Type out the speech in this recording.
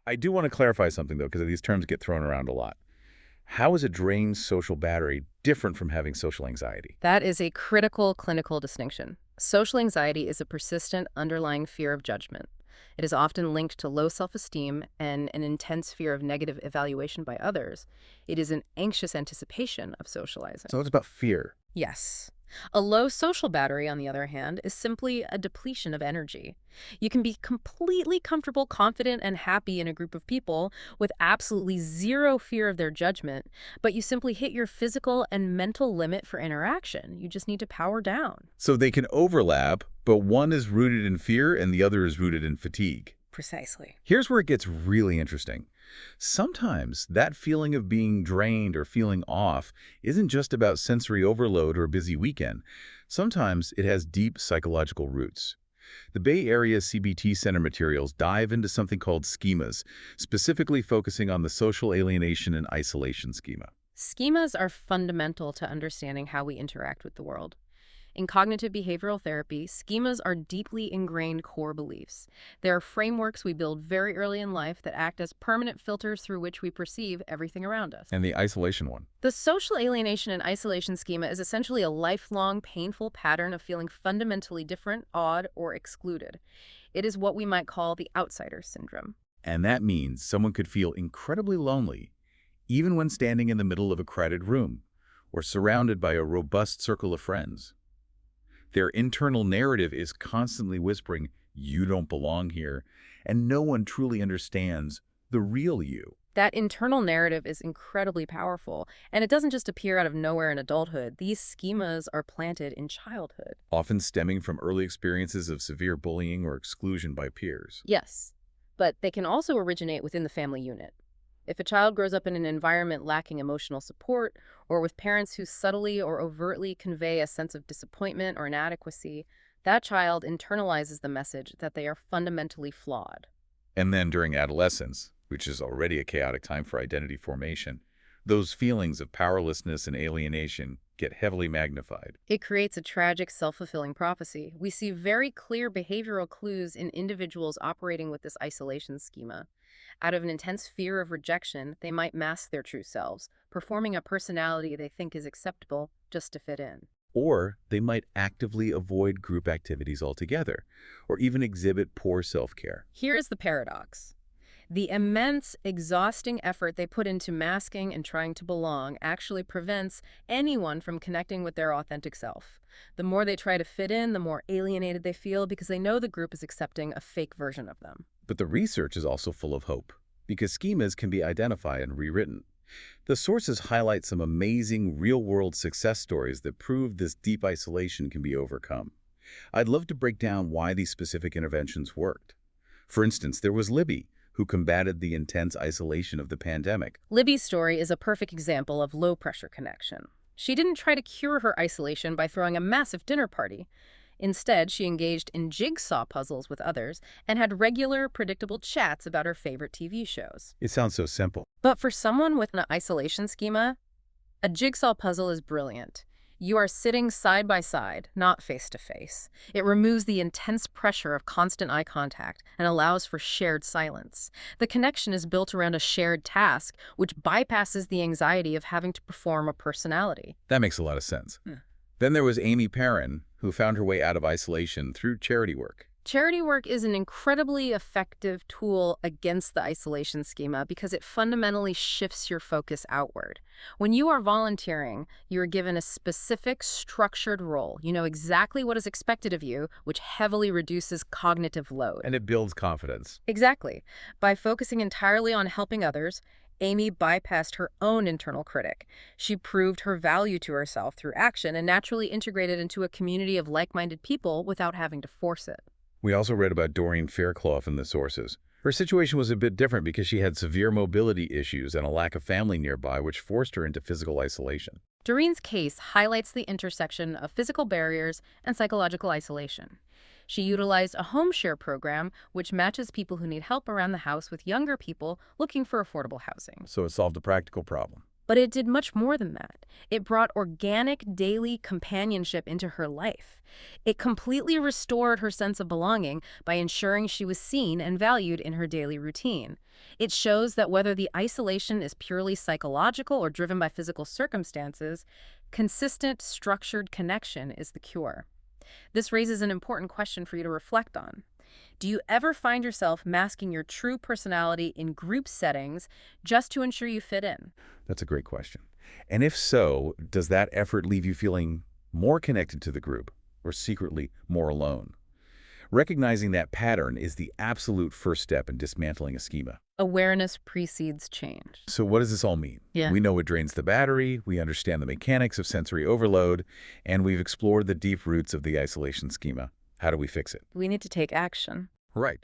I do want to clarify something, though, because these terms get thrown around a lot. How is a drained social battery different from having social anxiety? That is a critical clinical distinction. Social anxiety is a persistent underlying fear of judgment. It is often linked to low self-esteem and an intense fear of negative evaluation by others. It is an anxious anticipation of socializing. So it's about fear. Yes. A low social battery, on the other hand, is simply a depletion of energy. You can be completely comfortable, confident, and happy in a group of people with absolutely zero fear of their judgment, but you simply hit your physical and mental limit for interaction. You just need to power down. So they can overlap, but one is rooted in fear and the other is rooted in fatigue. Precisely. Here's where it gets really interesting. Sometimes that feeling of being drained or feeling off isn't just about sensory overload or a busy weekend. Sometimes it has deep psychological roots. The Bay Area CBT Center materials dive into something called schemas, specifically focusing on the social alienation and isolation schema. Schemas are fundamental to understanding how we interact with the world. In cognitive behavioral therapy, schemas are deeply ingrained core beliefs. They are frameworks we build very early in life that act as permanent filters through which we perceive everything around us. And the isolation one. The social alienation and isolation schema is essentially a lifelong, painful pattern of feeling fundamentally different, odd, or excluded. It is what we might call the outsider syndrome. And that means someone could feel incredibly lonely, even when standing in the middle of a crowded room or surrounded by a robust circle of friends. Their internal narrative is constantly whispering, "You don't belong here," and no one truly understands the real you. That internal narrative is incredibly powerful, and it doesn't just appear out of nowhere in adulthood. These schemas are planted in childhood. Often stemming from early experiences of severe bullying or exclusion by peers. Yes, but they can also originate within the family unit. If a child grows up in an environment lacking emotional support, or with parents who subtly or overtly convey a sense of disappointment or inadequacy, that child internalizes the message that they are fundamentally flawed. And then during adolescence, which is already a chaotic time for identity formation, those feelings of powerlessness and alienation get heavily magnified. It creates a tragic self-fulfilling prophecy. We see very clear behavioral clues in individuals operating with this isolation schema. Out of an intense fear of rejection, they might mask their true selves, performing a personality they think is acceptable just to fit in. Or they might actively avoid group activities altogether, or even exhibit poor self-care. Here is the paradox. The immense, exhausting effort they put into masking and trying to belong actually prevents anyone from connecting with their authentic self. The more they try to fit in, the more alienated they feel because they know the group is accepting a fake version of them. But the research is also full of hope, because schemas can be identified and rewritten. The sources highlight some amazing real-world success stories that prove this deep isolation can be overcome. I'd love to break down why these specific interventions worked. For instance, there was Libby, who combated the intense isolation of the pandemic. Libby's story is a perfect example of low-pressure connection. She didn't try to cure her isolation by throwing a massive dinner party. Instead, she engaged in jigsaw puzzles with others and had regular, predictable chats about her favorite TV shows. It sounds so simple. But for someone with an isolation schema, a jigsaw puzzle is brilliant. You are sitting side by side, not face to face. It removes the intense pressure of constant eye contact and allows for shared silence. The connection is built around a shared task, which bypasses the anxiety of having to perform a personality. That makes a lot of sense. Then there was Amy Perrin, who found her way out of isolation through charity work. Charity work is an incredibly effective tool against the isolation schema because it fundamentally shifts your focus outward. When you are volunteering, you are given a specific, structured role. You know exactly what is expected of you, which heavily reduces cognitive load. And it builds confidence. Exactly. By focusing entirely on helping others, Amy bypassed her own internal critic. She proved her value to herself through action and naturally integrated into a community of like-minded people without having to force it. We also read about Doreen Fairclough in the sources. Her situation was a bit different because she had severe mobility issues and a lack of family nearby, which forced her into physical isolation. Doreen's case highlights the intersection of physical barriers and psychological isolation. She utilized a home share program, which matches people who need help around the house with younger people looking for affordable housing. So it solved a practical problem. But it did much more than that. It brought organic, daily companionship into her life. It completely restored her sense of belonging by ensuring she was seen and valued in her daily routine. It shows that whether the isolation is purely psychological or driven by physical circumstances, consistent, structured connection is the cure. This raises an important question for you to reflect on. Do you ever find yourself masking your true personality in group settings just to ensure you fit in? That's a great question. And if so, does that effort leave you feeling more connected to the group or secretly more alone? Recognizing that pattern is the absolute first step in dismantling a schema. Awareness precedes change. So what does this all mean? Yeah. We know it drains the battery, we understand the mechanics of sensory overload, and we've explored the deep roots of the isolation schema. How do we fix it? We need to take action. Right.